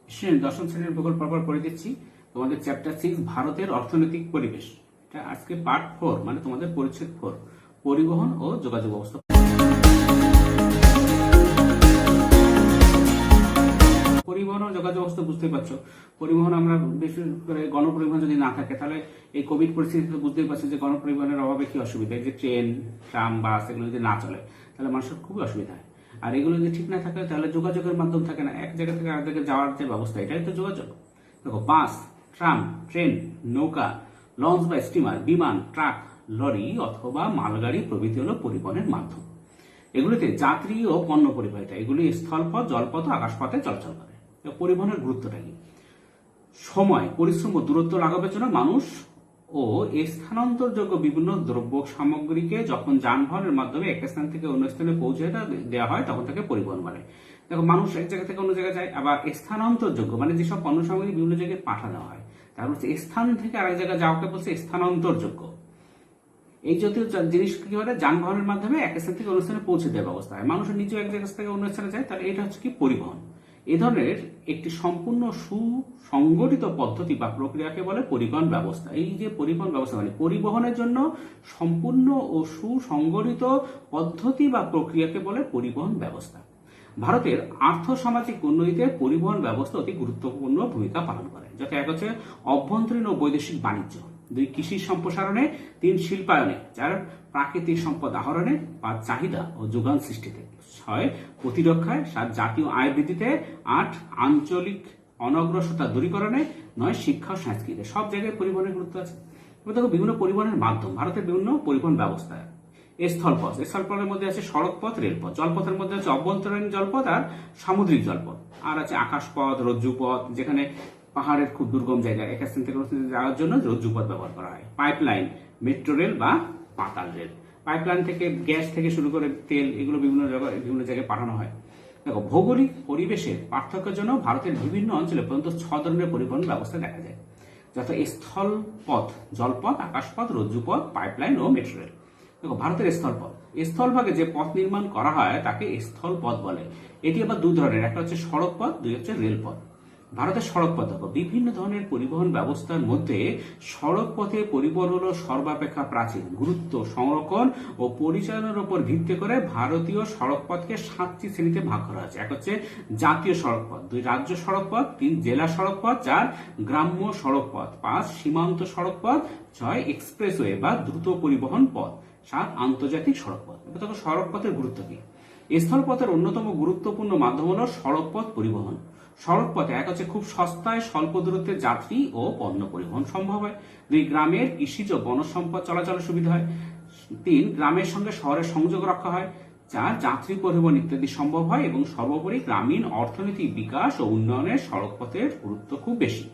দশম শ্রেণীর ভূগোল পরপর পড়ে দিচ্ছি। তোমাদের চ্যাপ্টার 6 ভারতের অর্থনৈতিক পরিবেশ, এটা আজকে পার্ট 4, মানে তোমাদের পরিচ্ছেদ 4, পরিবহন ও যোগাযোগ ব্যবস্থা। পরিবহন ও যোগাযোগ ব্যবস্থা বুঝতে পারছো। পরিবহন আমরা বিশেষ করে গণপরিবহন যদি না থাকে, তাহলে এই কোভিড পরিস্থিতিতে বুঝতেই পারছি যে গণপরিবহনের অভাবে কি অসুবিধা। এই যে ট্রেন, ট্রাম, বাস এগুলো যদি না চলে তাহলে মানুষের খুবই অসুবিধা হয়। আর এগুলো যদি ঠিক না থাকে তাহলে যোগাযোগের মাধ্যম থাকে না, এক জায়গা থেকে আরেক জায়গায় যাওয়ার যে ব্যবস্থা, এটাই তো যোগাযোগ। দেখো, বাস, ট্রাম, ট্রেন, নৌকা, লঞ্চ বা স্টিমার, বিমান, ট্রাক, লরি অথবা মালগাড়ি প্রভৃতি হলো পরিবহনের মাধ্যম। এগুলিতে যাত্রী ও পণ্য পরিবাহিতা, এগুলি স্থলপথ, জলপথ ও আকাশপথে চলাচল করে। পরিবহনের গুরুত্বটা কি? সময়, পরিশ্রম ও দূরত্ব লাঘবের জন্য মানুষ ও স্থানান্তরযোগ্য বিভিন্ন দ্রব্য সামগ্রীকে যখন যানবাহনের মাধ্যমে এক স্থান থেকে অন্য স্থানে পৌঁছে দেওয়া হয় তখন তাকে পরিবহন বলে। দেখো, মানুষ এক জায়গা থেকে অন্য জায়গায় যায়। আবার স্থানান্তরযোগ্য মানে যেসব পণ্য সামগ্রী বিভিন্ন জায়গায় পাঠানো হয়, তারপর স্থান থেকে আরেক জায়গায় যাওয়াকে বলছে স্থানান্তরযোগ্য। এই জাতীয় জিনিস কি বলে, যানবাহনের মাধ্যমে এক স্থান থেকে অন্য স্থানে পৌঁছে দেওয়ার ব্যবস্থা হয়। মানুষের নিজেও এক জায়গা থেকে অন্য স্থানে যায়, তাহলে এটা হচ্ছে কি পরিবহন। এ ধরনের একটি সম্পূর্ণ সুসংগঠিত পদ্ধতি বা প্রক্রিয়াকে বলে পরিবহন ব্যবস্থা। এই যে পরিবহন ব্যবস্থা মানে পরিবহনের জন্য সম্পূর্ণ ও সুসংগঠিত পদ্ধতি বা প্রক্রিয়াকে বলে পরিবহন ব্যবস্থা। ভারতের আর্থ-সামাজিক উন্নতিতে পরিবহন ব্যবস্থা অতি গুরুত্বপূর্ণ ভূমিকা পালন করে। যাতে এক হচ্ছে অভ্যন্তরীণ ও বৈদেশিক বাণিজ্য, 2 কৃষি সম্প্রসারণে, 3 শিল্পায়নে, 4 প্রাকৃতিক সম্পদ আহরণে, 5 চাহিদা ও যোগান সৃষ্টিতে, 6 প্রতিরক্ষায়, 7 জাতীয় আয় বৃদ্ধিতে, 8 আঞ্চলিক অনগ্রসরতা দূরীকরণে, 9 শিক্ষা ও সংস্কৃতিতে। সব জায়গায় পরিবহনের গুরুত্ব আছে। দেখো, বিভিন্ন পরিবহনের মাধ্যম, ভারতের বিভিন্ন পরিবহন ব্যবস্থা। স্থলপথ, স্থলপথের মধ্যে আছে সড়কপথ, রেলপথ। জলপথের মধ্যে আছে অভ্যন্তরীণ জলপথ আর সামুদ্রিক জলপথ। আর আছে আকাশপথ, রজ্জুপথ, যেখানে পাহাড়ের খুব দুর্গম জায়গায় এক স্থান থেকে অন্য স্থানে যাওয়ার জন্য রজ্জুপথ ব্যবহার করা হয়। পাইপলাইন, মেট্রো রেল বা পাতাল রেল। পাইপলাইন থেকে গ্যাস থেকে শুরু করে তেল, এগুলো বিভিন্ন জায়গায় পাঠানো হয়। দেখো, ভৌগোলিক পরিবেশের পার্থক্যের জন্য ভারতের বিভিন্ন অঞ্চলে পর্যন্ত 6 ধরনের পরিবহন ব্যবস্থা দেখা যায়, যথা স্থলপথ, জলপথ, আকাশপথ, রজ্জুপথ, পাইপলাইন ও মেট্রো রেল। দেখো, ভারতের স্থলপথ, স্থলভাগে যে পথ নির্মাণ করা হয় তাকে স্থলপথ বলে। এটি আবার 2 ধরনের, একটা হচ্ছে সড়ক পথ, 2 হচ্ছে রেলপথ। ভারতের সড়ক পথ, দেখো, বিভিন্ন ধরনের পরিবহন ব্যবস্থার মধ্যে সড়ক পথে পরিবহন হলো সর্বাপেক্ষা প্রাচীন। গুরুত্ব, সংরক্ষণ ও পরিচালনার উপর ভিত্তি করে ভারতীয় সড়ক পথকে 7টি শ্রেণীতে ভাগ করা হয়েছে। এক হচ্ছে জাতীয় সড়ক পথ, 2 রাজ্য সড়ক পথ, 3 জেলা সড়ক পথ, 4 গ্রাম্য সড়ক পথ, 5 সীমান্ত সড়ক পথ, 6 এক্সপ্রেসওয়ে বা দ্রুত পরিবহন পথ, 7 আন্তর্জাতিক সড়ক পথ। এবার দেখো, সড়ক পথের গুরুত্ব কি? স্থলপথের অন্যতম গুরুত্বপূর্ণ মাধ্যম হলো সড়ক পথ পরিবহন। সড়ক পথে এক হচ্ছে খুব সস্তায় স্বল্প দূরত্বে যাত্রী ও পণ্য পরিবহন সম্ভব হয়। 2 গ্রামের কৃষিজ বনজ সম্পদ চলাচলের সুবিধা হয়। 3 গ্রামের সঙ্গে শহরের সংযোগ রক্ষা হয়। 4 যাত্রী পরিবহন ইত্যাদি সম্ভব হয়। এবং সর্বোপরি গ্রামীণ অর্থনৈতিক বিকাশ ও উন্নয়নে সড়ক পথের গুরুত্ব খুব বেশি।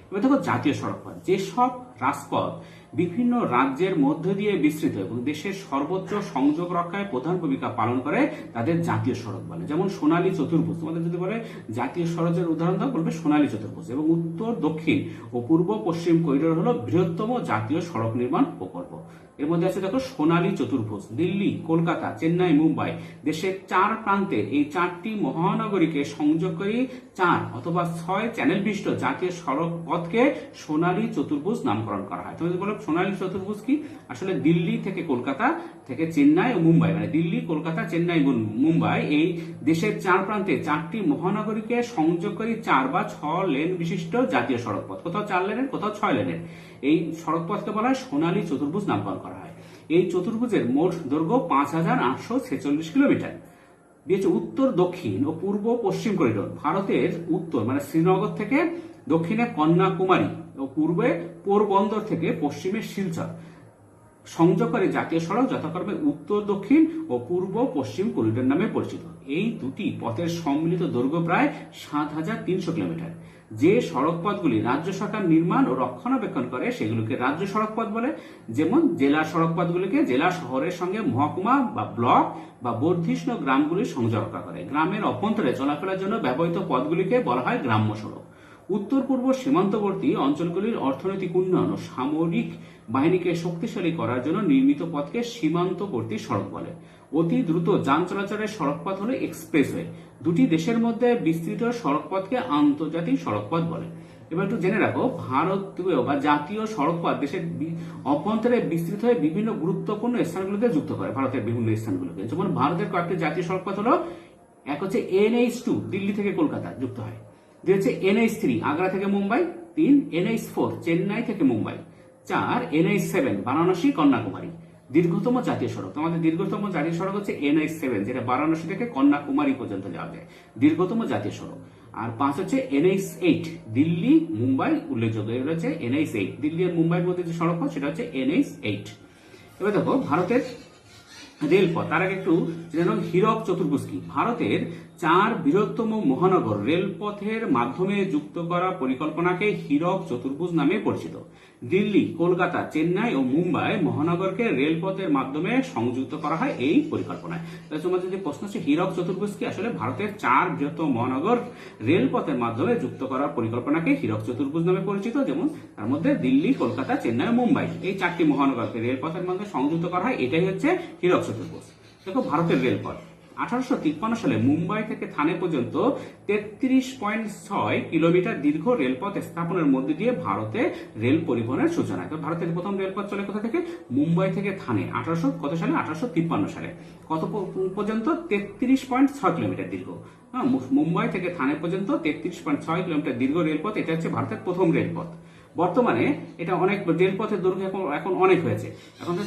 এবার দেখো, জাতীয় সড়কপথ, যেসব রাজপথ বিভিন্ন রাজ্যের মধ্য দিয়ে বিস্তৃত এবং দেশের সর্বোচ্চ সংযোগ রক্ষায় প্রধান ভূমিকা পালন করে তাদের জাতীয় সড়ক বলে। যেমন সোনালী চতুর্ভুজ, তোমাদের যদি বলে জাতীয় সড়কের উদাহরণ দাও, বলবে সোনালী চতুর্ভুজ। এবং উত্তর, দক্ষিণ ও পূর্ব পশ্চিম করিডোর হলো বৃহত্তম জাতীয় সড়ক নির্মাণ প্রকল্প। এর মধ্যে আছে দেখো সোনালী চতুর্ভুজ, দিল্লি, কলকাতা, চেন্নাই, মুম্বাই, দেশের 4 প্রান্তে এই 4টি মহানগরীকে সংযোগকারী 4 অথবা 6 চ্যানেল বিশিষ্ট জাতীয় সড়ক পথকে সোনালী চতুর্ভুজ নামকরণ করা হয়। তুমি বলো সোনালী চতুর্ভুজ কি? আসলে দিল্লি থেকে কলকাতা থেকে চেন্নাই ও মুম্বাই, মানে দিল্লি, কলকাতা, চেন্নাই, মুম্বাই, এই দেশের 4 প্রান্তে 4টি মহানগরীকে সংযোগকারী 4 বা 6 লেন বিশিষ্ট জাতীয় সড়ক পথ, কোথাও 4 লেনের, কোথাও 6 লেনের, এই সড়ক পথকে বলা হয় সোনালী চতুর্ভুজ নামকরণ করা হয়। এই চতুর্ভুজের মোট দৈর্ঘ্য 5846 কিলোমিটার। দিয়েছে উত্তর, দক্ষিণ ও পূর্ব পশ্চিম করিডোর। ভারতের উত্তর মানে শ্রীনগর থেকে দক্ষিণে কন্যাকুমারী ও পূর্বে পোরবন্দর থেকে পশ্চিমে শিলচর সংযোগকারী জাতীয় সড়ক যথাক্রমে উত্তর, দক্ষিণ ও পূর্ব পশ্চিম করিডোর নামে পরিচিত। এই দুটি পথের সম্মিলিত দৈর্ঘ্য প্রায় 7300 কিলোমিটার। যে সড়ক পথগুলি রাজ্য সরকার নির্মাণ ও রক্ষণাবেক্ষণ করে সেগুলোকে রাজ্য সড়ক পথ বলে। যেমন জেলা সড়ক পথগুলিকে জেলা শহরের সঙ্গে মহকুমা বা ব্লক বা বর্ধিষ্ণু গ্রামগুলির সংযোগ রক্ষা করে। গ্রামের অভ্যন্তরে চলাফেরার জন্য ব্যবহৃত পথগুলিকে বলা হয় গ্রাম্য সড়ক। উত্তর পূর্ব সীমান্তবর্তী অঞ্চলগুলির অর্থনৈতিক উন্নয়ন ও সামরিক বাহিনীকে শক্তিশালী করার জন্য নির্মিত পথকে সীমান্তবর্তী সড়ক বলে। অতি দ্রুত যান চলাচলের সড়কপথ হলো এক্সপ্রেসওয়ে। দুটি দেশের মধ্যে বিস্তৃত সড়কপথকে আন্তর্জাতিক সড়কপথ বলে। এবার একটু জেনে রাখো, ভারতীয় বা জাতীয় সড়কপথ দেশের অভ্যন্তরে বিস্তৃত হয়ে বিভিন্ন গুরুত্বপূর্ণ স্থানগুলোকে যুক্ত করে, ভারতের বিভিন্ন স্থানগুলোকে। যেমন ভারতের কয়েকটি জাতীয় সড়কপথ হলো, এক হচ্ছে NH2 দিল্লি থেকে কলকাতা যুক্ত হয়, দুই হচ্ছে NH3 আগ্রা থেকে মুম্বাই, তিন NH4 চেন্নাই থেকে মুম্বাই, চার NH7 বারাণসী কন্যাকুমারী। দীর্ঘতম জাতীয় সড়ক, আমাদের দীর্ঘতম জাতীয় সড়ক হচ্ছে NH7, যেটা বারাণসী থেকে কন্যাকুমারী পর্যন্ত যাওয়া যায়, দীর্ঘতম জাতীয় সড়ক। আর পাঁচ হচ্ছে NH8 দিল্লি মুম্বাই, উল্লেখযোগ্য এটা হচ্ছে NH8 দিল্লি আর মুম্বাইয়ের মধ্যে যে সড়ক সেটা হচ্ছে NH8। এবার দেখো ভারতের রেলপথ, তার আগে একটু জেনে হীরক চতুর্ভুজ কি। ভারতের 4 বৃহত্তম মহানগর রেলপথের মাধ্যমে যুক্ত করা পরিকল্পনাকে হীরক চতুর্ভুজ নামে পরিচিত। দিল্লি, কলকাতা, চেন্নাই ও মুম্বাই মহানগরকে রেলপথের মাধ্যমে সংযুক্ত করা হয় এই পরিকল্পনায়। তাহলে তোমাদের যে প্রশ্ন হচ্ছে হীরক চতুর্ভুজ কি, আসলে ভারতের 4 বৃহত্তম মহানগর রেলপথের মাধ্যমে যুক্ত করার পরিকল্পনাকে হীরক চতুর্ভুজ নামে পরিচিত। যেমন তার মধ্যে দিল্লি, কলকাতা, চেন্নাই ও মুম্বাই এই 4টি মহানগরকে রেলপথের মাধ্যমে সংযুক্ত করা হয়, এটাই হচ্ছে হীরক চতুর্ভুজ। দেখো ভারতের রেলপথ 1853 সালে মুম্বাই থেকে থানে পর্যন্ত 33.6 কিলোমিটার দীর্ঘ রেলপথ স্থাপনের মধ্যে দিয়ে ভারতে রেল পরিবহনের সূচনা। তো ভারতের প্রথম রেলপথ চলে কোথা থেকে? মুম্বাই থেকে থানে। কত সালে? 1853 সালে। কত পর্যন্ত? 33.6 কিলোমিটার দীর্ঘ। মুম্বাই থেকে থানে পর্যন্ত 33.6 কিলোমিটার দীর্ঘ রেলপথ, এটা হচ্ছে ভারতের প্রথম রেলপথ। বর্তমানে এটা অনেক, রেলপথের দৈর্ঘ্য এখন অনেক হয়েছে, এখন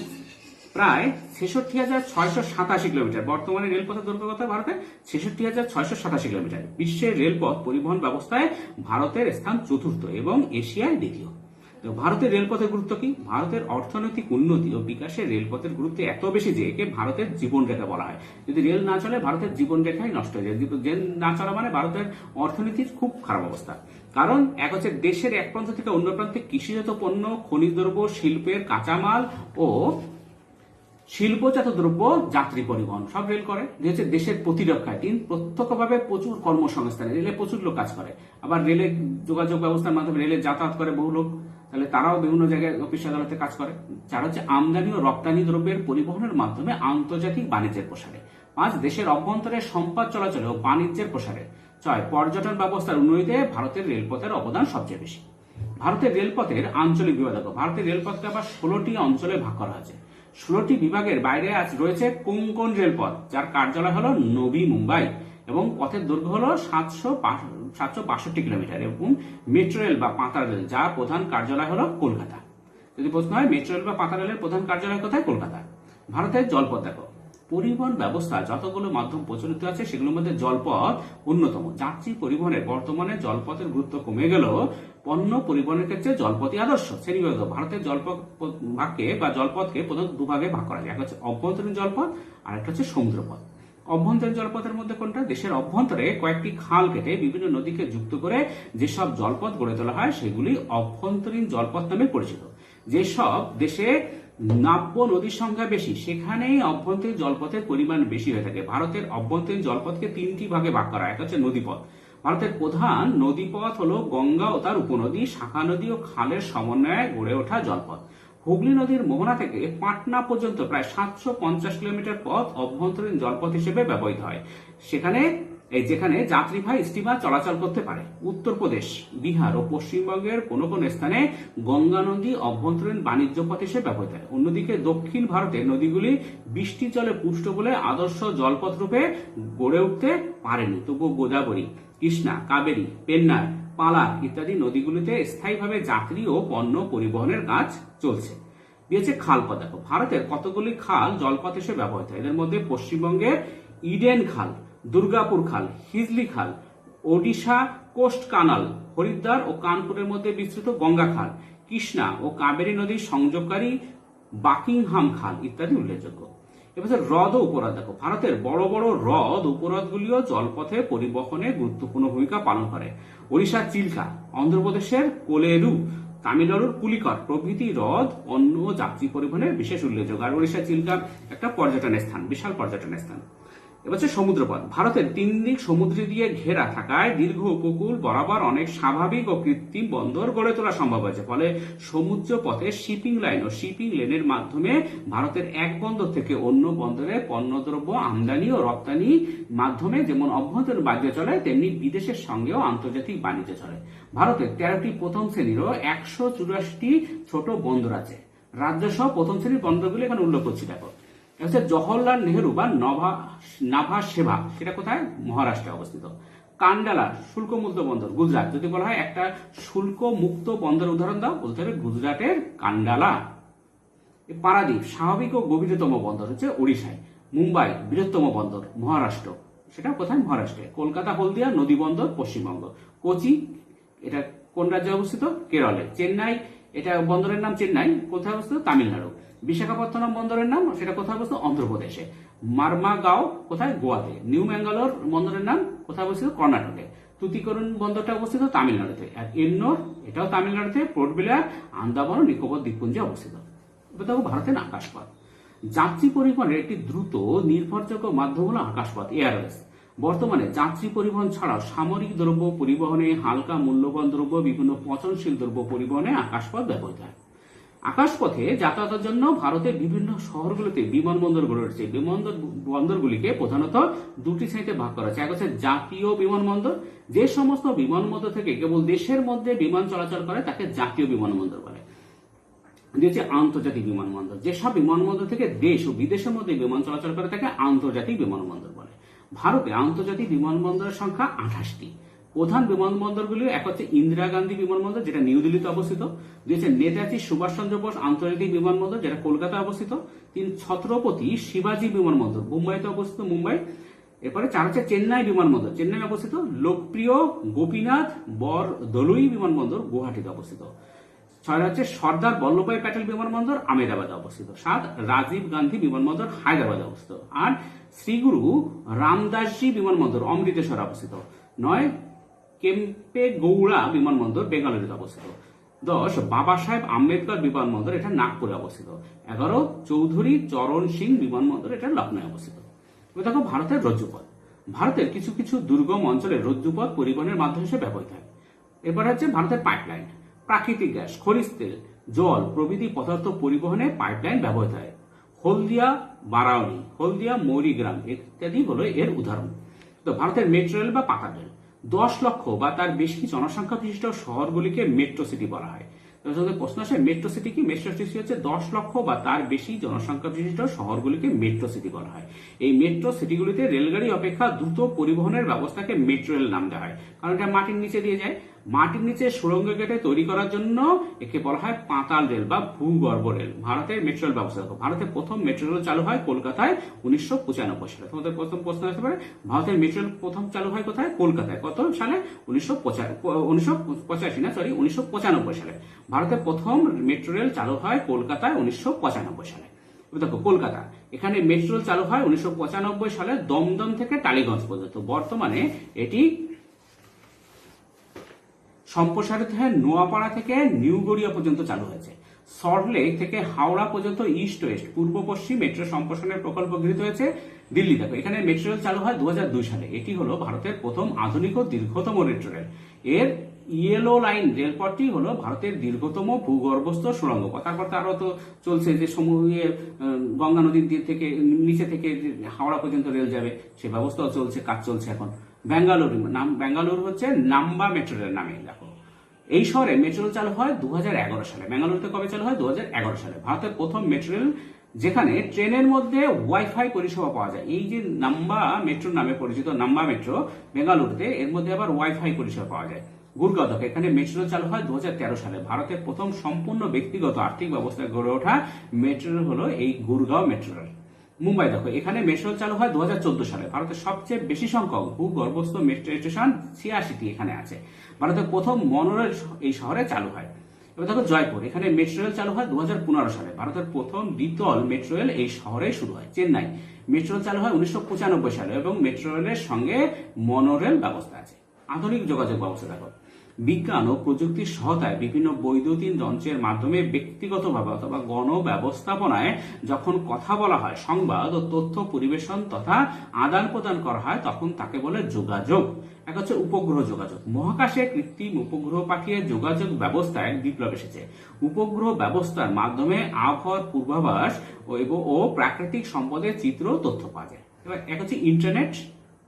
প্রায় 66,687 কিলোমিটার। বর্তমানে রেলপথের দৈর্ঘ্য কত ভারতে? 66,687 কিলোমিটার। বিশ্বের রেলপথ পরিবহন ব্যবস্থায় ভারতের স্থান চতুর্থ এবং এশিয়ায় দ্বিতীয়। ভারতের রেলপথের গুরুত্ব কি? ভারতের অর্থনৈতিক উন্নতি ও বিকাশে রেলপথের গুরুত্ব এত বেশি যে একে ভারতের জীবনরেখা বলা হয়। যদি রেল না চলে ভারতের জীবনরেখাই নষ্ট হয়ে যায়। রেল না চলা মানে ভারতের অর্থনীতির খুব খারাপ অবস্থা। কারণ এক হচ্ছে দেশের এক প্রান্ত থেকে অন্য প্রান্তে কৃষিজাত পণ্য, খনিজ দ্রব্য, শিল্পের কাঁচামাল ও শিল্পজাত দ্রব্য যাত্রী পরিবহন সব রেল করে। যে হচ্ছে দেশের প্রতিরক্ষায়, প্রত্যক্ষভাবে প্রচুর কর্মসংস্থানে রেলে প্রচুর লোক কাজ করে। আবার রেলের যোগাযোগ ব্যবস্থার মাধ্যমে রেলে যাতায়াত করে বহু লোক, তাহলে তারাও বিভিন্ন জায়গায় অফিস আদালতে কাজ করে। চার হচ্ছে আমদানি ও রপ্তানি দ্রব্যের পরিবহনের মাধ্যমে আন্তর্জাতিক বাণিজ্যের প্রসারে। পাঁচ দেশের অভ্যন্তরে সম্পদ চলাচলে ও বাণিজ্যের প্রসারে। ছয় পর্যটন ব্যবস্থার উন্নতিতে ভারতের রেলপথের অবদান সবচেয়ে বেশি। ভারতের রেলপথের আঞ্চলিক বিভাগ, ভারতের রেলপথকে আবার 16টি অঞ্চলে ভাগ করা আছে। 16টি বিভাগের বাইরে রয়েছে কোঙ্কণ রেলপথ, যার কার্যালয় হলো নবী মুম্বাই এবং পথের দৈর্ঘ্য হলো 762 কিলোমিটার, এবং মেট্রো রেল বা পাতাল রেল, যার প্রধান কার্যালয় হলো কলকাতা। যদি প্রশ্ন হয় মেট্রো রেল বা পাতাল রেলের প্রধান কার্যালয় কোথায়? কলকাতা। ভারতের জলপথ দেখো, পরিবহন ব্যবস্থা যতগুলো মাধ্যম প্রচলিত আছে সেগুলোর মধ্যে জলপথ অন্যতম। যাত্রী পরিবহনে বর্তমানে জলপথের গুরুত্ব কমে গেলেও পণ্য পরিবহনের ক্ষেত্রে জলপথই আদর্শ। শ্রেণীবদ্ধ ভারতের জলপথ ভাগকে বা জলপথকে প্রধানত দুভাগে ভাগ করা যায়, একটা হচ্ছে অভ্যন্তরীণ জলপথ আর একটা হচ্ছে সমুদ্রপথ। অভ্যন্তরীণ জলপথের মধ্যে কোনটা? দেশের অভ্যন্তরে কয়েকটি খাল কেটে বিভিন্ন নদীকে যুক্ত করে যেসব জলপথ গড়ে তোলা হয় সেগুলি অভ্যন্তরীণ জলপথ নামে পরিচিত। যেসব দেশে নাব্য নদীর সংখ্যা বেশি সেখানেই অভ্যন্তরীণ জলপথের পরিমাণ বেশি হয়ে থাকে। ভারতের অভ্যন্তরীণ জলপথকে 3টি ভাগে ভাগ করা হয়। একটা হচ্ছে নদীপথ। ভারতের প্রধান নদীপথ হলো গঙ্গা ও তার উপনদী, শাখা নদী ও খালের সমন্বয়ে গড়ে ওঠা জলপথ। হুগলি নদীর মোহনা থেকে পাটনা পর্যন্ত প্রায় 750 কিলোমিটার পথ অভ্যন্তরীণ জলপথ হিসেবে ব্যবহৃত হয়, যেখানে যাত্রীবাহী স্টিমার চলাচল করতে পারে। উত্তরপ্রদেশ, বিহার ও পশ্চিমবঙ্গের কোনো কোনো স্থানে গঙ্গা নদী অভ্যন্তরীণ বাণিজ্য পথ হিসেবে ব্যবহৃত হয়। অন্যদিকে দক্ষিণ ভারতের নদীগুলি বৃষ্টি জলে পুষ্ট বলে আদর্শ জলপথ রূপে গড়ে উঠতে পারেনি। তবুও গোদাবরী, কৃষ্ণা, কাবেরী, পেন্নার, পালার ইত্যাদি নদীগুলিতে স্থায়ীভাবে যাত্রী ও পণ্য পরিবহনের কাজ চলছে। দিয়েছে খালপথ। দেখো ভারতের কতগুলি খাল জলপথ হিসেবে ব্যবহৃত হয়। এদের মধ্যে পশ্চিমবঙ্গের ইডেন খাল, দুর্গাপুর খাল, হিজলি খাল, ওডিশা কোস্ট কানাল, হরিদ্বার ও কানপুরের মধ্যে বিস্তৃত গঙ্গা খাল, কৃষ্ণা ও কাবেরী নদীর সংযোগকারী বাকিংহাম খাল ইত্যাদি উল্লেখযোগ্য। এবার হ্রদ ও উপহ্রদ। দেখো ভারতের বড় বড় হ্রদ উপহ্রদগুলিও জলপথে পরিবহনে গুরুত্বপূর্ণ ভূমিকা পালন করে। ওড়িশার চিল্কা, অন্ধ্রপ্রদেশের কোলেরু, তামিলনাড়ুর পুলিকট প্রভৃতি হ্রদ পণ্য ও যাত্রী পরিবহনের বিশেষ উল্লেখযোগ্য। আর ওড়িশার চিল্কা একটা পর্যটন স্থান, বিশাল পর্যটন স্থান। এবার হচ্ছে সমুদ্রপথ। ভারতের 3 দিক সমুদ্র দিয়ে ঘেরা থাকায় দীর্ঘ উপকূল বরাবর অনেক স্বাভাবিক ও কৃত্রিম বন্দর গড়ে তোলা সম্ভব হয়েছে। ফলে সমুদ্র পথে শিপিং লাইন ও শিপিং লেনের মাধ্যমে ভারতের এক বন্দর থেকে অন্য বন্দরে পণ্যদ্রব্য আমদানি ও রপ্তানি মাধ্যমে যেমন অভ্যন্তরীণ বাণিজ্য চলে, তেমনি বিদেশের সঙ্গেও আন্তর্জাতিক বাণিজ্য চলে। ভারতের 13টি প্রথম শ্রেণীর ও 184টি ছোট বন্দর আছে। রাজ্য সহ প্রথম শ্রেণীর বন্দরগুলি এখানে উল্লেখ করছি। দেখো, হচ্ছে জওহরলাল নেহেরু বা নাভা সেবা, সেটা কোথায়? মহারাষ্ট্রে অবস্থিত। কান্ডালা শুল্ক মুক্ত বন্দর, গুজরাট। যদি বলা হয় একটা শুল্ক মুক্ত বন্দর উদাহরণ দাও, বলতে হবে গুজরাটের কান্ডালা। পারাদ্বীপ স্বাভাবিক ও গভীরতম বন্দর হচ্ছে উড়িষ্যায়। মুম্বাই বৃহত্তম বন্দর মহারাষ্ট্র, সেটা কোথায়? মহারাষ্ট্রে। কলকাতা হলদিয়া নদী বন্দর পশ্চিমবঙ্গ। কোচি এটা কোন রাজ্যে অবস্থিত? কেরলে। চেন্নাই এটা বন্দরের নাম চেন্নাই, কোথায় অবস্থিত? তামিলনাড়ু। বিশাখাপত্তনম বন্দরের নাম, সেটা কোথায় অবস্থিত? অন্ধ্রপ্রদেশে। মারমাগাঁও কোথায়? গোয়াতে। নিউ ম্যাঙ্গালোর বন্দরের নাম কোথায় অবস্থিত? কর্ণাটকে। তুতিকোরিন বন্দরটা অবস্থিত তামিলনাড়ুতে। আর এন্নোর এটাও তামিলনাড়ুতে। পোর্ট ব্লেয়ার আন্দামান ও নিকোবর দ্বীপপুঞ্জে অবস্থিত। এবার দেখো ভারতের আকাশপথ। যাত্রী পরিবহনের একটি দ্রুত নির্ভরযোগ্য মাধ্যম হলো আকাশপথ, এয়ারওয়েজ। বর্তমানে যাত্রী পরিবহন ছাড়াও সামরিক দ্রব্য পরিবহনে, হালকা মূল্যবান দ্রব্য, বিভিন্ন পচনশীল দ্রব্য পরিবহনে আকাশপথ ব্যবহৃত হয়। আকাশপথে যাতায়াতের জন্য ভারতের বিভিন্ন শহরগুলোতে বিমানবন্দর গড়ে উঠেছে। বন্দরগুলিকে প্রধানত দুটি শ্রেণীতে ভাগ করা হয়েছে। এক হচ্ছে জাতীয় বিমানবন্দর, যে সমস্ত বিমানবন্দর থেকে কেবল দেশের মধ্যে বিমান চলাচল করে তাকে জাতীয় বিমানবন্দর বলে। হচ্ছে আন্তর্জাতিক বিমানবন্দর, যেসব বিমানবন্দর থেকে দেশ ও বিদেশের মধ্যে বিমান চলাচল করে তাকে আন্তর্জাতিক বিমানবন্দর বলে। ভারতে আন্তর্জাতিক বিমানবন্দরের সংখ্যা 28টি। প্রধান বিমানবন্দরগুলি এক হচ্ছে ইন্দিরা গান্ধী বিমানবন্দর, যেটা নিউ দিল্লিতে অবস্থিত। দুই হচ্ছে নেতাজি সুভাষচন্দ্র বোস আন্তর্জাতিক বিমানবন্দর, যেটা কলকাতায় অবস্থিত। 3 ছত্রপতি শিবাজী বিমানবন্দর মুম্বাইতে অবস্থিত, মুম্বাই। এরপরে 4 হচ্ছে চেন্নাই বিমানবন্দর, চেন্নাই অবস্থিত। লোকপ্রিয় গোপীনাথ বরদলুই বিমানবন্দর গুয়াহাটিতে অবস্থিত। 6 হচ্ছে সর্দার বল্লভভাই প্যাটেল বিমানবন্দর আমেদাবাদে অবস্থিত। 7 রাজীব গান্ধী বিমানবন্দর হায়দ্রাবাদে অবস্থিত। 8 শ্রীগুরু রামদাসজি বিমানবন্দর অমৃতসরে অবস্থিত। 9 কেম্পেগৌড়া বিমানবন্দর বেঙ্গালুরুতে অবস্থিত। 10 বাবা সাহেব আম্বেদকর বিমানবন্দর, এটা নাগপুরে অবস্থিত। 11 চৌধুরী চরণ সিং বিমানবন্দর, এটা লখনৌ অবস্থিত। এবার দেখো ভারতের রজ্জুপথ। ভারতের কিছু কিছু দুর্গম অঞ্চলে রজ্জুপথ পরিবহনের মাধ্যম হিসেবে ব্যবহৃত হয়। এরপর হচ্ছে ভারতের পাইপলাইন। প্রাকৃতিক গ্যাস, খনিজ তেল, জল প্রভৃতি পদার্থ পরিবহনে পাইপলাইন ব্যবহৃত হয়। হলদিয়া বারাউনি, হলদিয়া মৌরিগ্রাম ইত্যাদি হলো এর উদাহরণ। তো ভারতের মেট্রো রেল বা পাতাল রেল। 10 লক্ষ বা তার বেশি জনসংখ্যা বিশিষ্ট শহরগুলিকে মেট্রো সিটি বলা হয়। প্রশ্ন আসে মেট্রো সিটি কি? মেট্রো সিটি হচ্ছে 10 লক্ষ বা তার বেশি জনসংখ্যা বিশিষ্ট শহরগুলিকে মেট্রো সিটি বলা হয়। এই মেট্রো সিটিগুলিতে রেলগাড়ি অপেক্ষা দ্রুত পরিবহনের ব্যবস্থাকে মেট্রো রেল নাম দেওয়া হয়, কারণ এটা মাটির নিচে দিয়ে যায়। মাটির নিচে সুড়ঙ্গ কেটে তৈরি করার জন্য একে বলা হয় পাতাল রেল বা ভূগর্ভ রেল। ভারতের মেট্রো রেল ব্যবস্থা দেখো। ভারতের প্রথম মেট্রো রেল চালু হয় কলকাতায় 1995 সালে। তোমাদের প্রথম প্রশ্ন আসতে পারে ভারতের মেট্রো রেল প্রথম চালু হয় কোথায়? কলকাতায়। কত সালে? 1995 সালে। ভারতের প্রথম মেট্রো রেল চালু হয় কলকাতায় 1995 সালে। দেখো কলকাতা, এখানে মেট্রো রেল চালু হয় 1995 সালে দমদম থেকে টালিগঞ্জ পর্যন্ত। বর্তমানে এটি সম্প্রসারিত হয়ে নোয়াপাড়া থেকে নিউ গড়িয়া পর্যন্ত চালু হয়েছে। সল্টলেক থেকে হাওড়া পর্যন্ত ইস্ট ওয়েস্ট পূর্ব পশ্চিম মেট্রো সম্প্রসারণের প্রকল্প গৃহীত হয়েছে। দিল্লি দেখো, এখানে মেট্রো রেল চালু হয় 2002 সালে। এটি হলো ভারতের প্রথম আধুনিক ও দীর্ঘতম মেট্রো রেল। এর ইয়েলো লাইন রেলপথটি হলো ভারতের দীর্ঘতম ভূগর্ভস্থ সুড়ঙ্গ পথ। তারপর আরো তো চলছে যে গঙ্গা নদীর দিক থেকে নিচে থেকে হাওড়া পর্যন্ত রেল যাবে, সে ব্যবস্থাও চলছে, কাজ চলছে এখন। বেঙ্গালুরু হচ্ছে নাম্বা মেট্রো রেল নামে। দেখো এই শহরে মেট্রো রেল চালু হয় 2011 সালে। বেঙ্গালুরুতে কবে চালু হয়? 2011 সালে। ভারতের প্রথম মেট্রো রেল যেখানে ট্রেনের মধ্যে ওয়াইফাই পরিষেবা পাওয়া যায়। এই যে নাম্বা মেট্রো নামে পরিচিত নাম্বা মেট্রো বেঙ্গালুরুতে, এর মধ্যে আবার ওয়াইফাই পরিষেবা পাওয়া যায়। গুরগাঁও দেখো, এখানে মেট্রো রেল চালু হয় 2013 সালে। ভারতের প্রথম সম্পূর্ণ ব্যক্তিগত আর্থিক ব্যবস্থায় গড়ে ওঠা মেট্রো রেল হলো এই গুরগাঁও মেট্রো রেল। মুম্বাই দেখো, এখানে মেট্রো রেল চালু হয় 2014 সালে। ভারতের সবচেয়ে বেশি সংখ্যক ভূগর্ভস্থ মেট্রো স্টেশন 86টি এখানে আছে। ভারতের প্রথম মনোরেল এই শহরে চালু হয়। এবার দেখো জয়পুর, এখানে মেট্রো রেল চালু হয় 2015 সালে। ভারতের প্রথম দ্বিতল মেট্রো রেল এই শহরে শুরু হয়। চেন্নাই মেট্রো রেল চালু হয় 1995 সালে এবং মেট্রো রেলের সঙ্গে মনোরেল ব্যবস্থা আছে। আধুনিক যোগাযোগ ব্যবস্থা দেখো, বিজ্ঞান ও প্রযুক্তির সহায়তায় বিভিন্ন বৈদ্যুতিন যন্ত্রের মাধ্যমে ব্যক্তিগতভাবে অথবা গণব্যবস্থাপনায় যখন কথা বলা হয়, সংবাদ ও তথ্য পরিবেশন তথা আদান প্রদান করা হয়, তখন তাকে বলে যোগাযোগ। এক হচ্ছে উপগ্রহ যোগাযোগ। মহাকাশে কৃত্রিম উপগ্রহ পাঠিয়ে যোগাযোগ ব্যবস্থায় বিপ্লব এসেছে। উপগ্রহ ব্যবস্থার মাধ্যমে আবহাওয়ার পূর্বাভাস ও প্রাকৃতিক সম্পদের চিত্র তথ্য পাওয়া যায়। এবার এক হচ্ছে ইন্টারনেট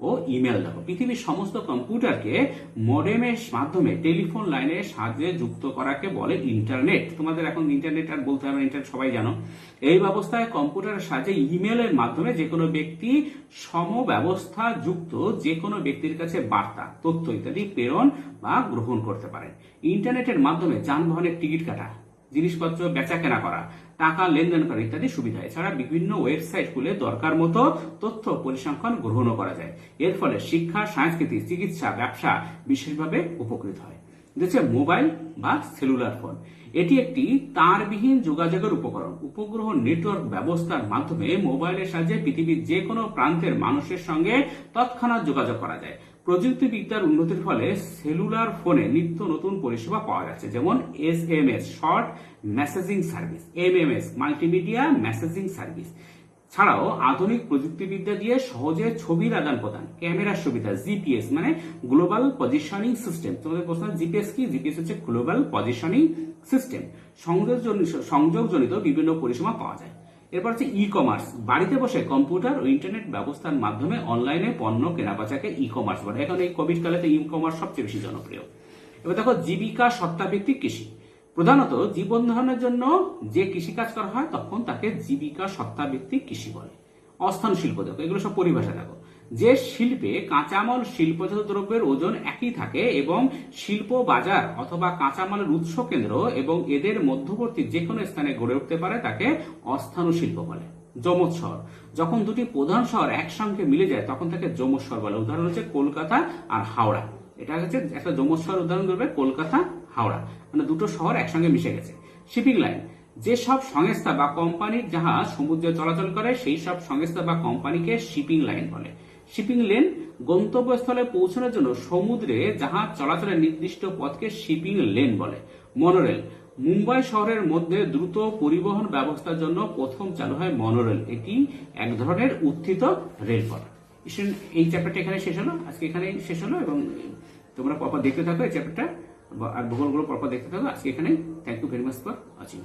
ও ইমেল। দেখো, পৃথিবীর সমস্ত কম্পিউটারকে মডেমের মাধ্যমে টেলিফোন লাইনের সাহায্যে যুক্ত করাকে বলে ইন্টারনেট। তোমাদের এখন ইন্টারনেট আর বলতে হবে, ইন্টারনেট সবাই জানো। এই ব্যবস্থায় কম্পিউটারের সাহায্যে ইমেলের মাধ্যমে যে কোনো ব্যক্তি সমব্যবস্থা যুক্ত যে কোনো ব্যক্তির কাছে বার্তা, তথ্য ইত্যাদি প্রেরণ বা গ্রহণ করতে পারেন। ইন্টারনেটের মাধ্যমে যানবাহনের টিকিট কাটা, জিনিসপত্র বেচা কেনা করা, টাকা লেনদেন করা ইত্যাদি সুবিধা। এছাড়া বিভিন্ন ওয়েবসাইট খুলে দরকার মতো তথ্য পরিসংখ্যান গ্রহণও করা যায়। এর ফলে শিক্ষা, সংস্কৃতি, চিকিৎসা, ব্যবসা বিশেষভাবে উপকৃত হয়। হচ্ছে মোবাইল বা সেলুলার ফোন। এটি একটি তারবিহীন যোগাযোগের উপকরণ। উপগ্রহ নেটওয়ার্ক ব্যবস্থার মাধ্যমে মোবাইলের সাহায্যে পৃথিবীর যে কোনো প্রান্তের মানুষের সঙ্গে তৎক্ষণাৎ যোগাযোগ করা যায়। প্রযুক্তিবিদ্যার উন্নতির ফলে সেলুলার ফোনে নিত্য নতুন পরিষেবা পাওয়া যাচ্ছে, যেমন SMS short messaging service, MMS multimedia messaging service. ছাড়াও আধুনিক প্রযুক্তিবিদ্যা দিয়ে সহজে ছবির আদান প্রদান, ক্যামেরার সুবিধা, GPS মানে গ্লোবাল পজিশনিং সিস্টেম। তোমাদের প্রশ্ন, জিপিএস কি? জিপিএস হচ্ছে গ্লোবাল পজিশনিং সিস্টেম। সংযোগজনিত বিভিন্ন পরিষেবা পাওয়া যায়। এরপর হচ্ছে ই কমার্স। বাড়িতে বসে কম্পিউটার ও ইন্টারনেট ব্যবস্থার মাধ্যমে অনলাইনে পণ্য কেনাবেচাকে ই কমার্স বলে। এখন এই কোভিড কালে তো ই কমার্স সবচেয়ে বেশি জনপ্রিয়। এবার দেখো, জীবিকা সত্তাভিত্তিক কৃষি। প্রধানত জীবন ধারণের জন্য যে কৃষিকাজ করা হয় তখন তাকে জীবিকা সত্তাভিত্তিক কৃষি বলে। অস্থায়ী শিল্প, দেখো এগুলো সব পরিভাষা। দেখো, যে শিল্পে কাঁচামাল শিল্পজাত দ্রব্যের ওজন একই থাকে এবং শিল্প বাজার অথবা কাঁচামালের উৎস কেন্দ্র এবং এদের মধ্যবর্তী যে কোনো স্থানে গড়ে উঠতে পারে তাকে অস্থায়ী শিল্প বলে। যমজ শহর, যখন দুটি প্রধান শহর একসঙ্গে মিলে যায় তখন তাকে যমজ শহর বলে। উদাহরণ হচ্ছে কলকাতা আর হাওড়া। এটা হচ্ছে একটা যমজ শহর উদাহরণ দেবে, কলকাতা, হাওড়া, মানে দুটো শহর একসঙ্গে মিশে গেছে। শিপিং লাইন, যেসব সংস্থা বা কোম্পানির জাহাজ সমুদ্রে চলাচল করে সেই সব সংস্থা বা কোম্পানিকে শিপিং লাইন বলে। শিপিং লেন, গন্তব্যস্থলে পৌঁছানোর জন্য সমুদ্রে জাহাজ চলাচলের নির্দিষ্ট পথকে শিপিং লেন বলে। মনোরেল, মুম্বাই শহরের মধ্যে দ্রুত পরিবহন ব্যবস্থার জন্য প্রথম চালু হয় মনোরেল। এটি এক ধরনের উত্থিত রেলপথ। এই চ্যাপ্টারটা এখানে শেষ হলো, আজকে এখানেই শেষ হলো, এবং তোমরা পরপর দেখতে থাকো এই চ্যাপ্টারটা আর ভূগোলগুলো পরপর দেখতে থাকো। আজকে এখানে thank you very much for watching.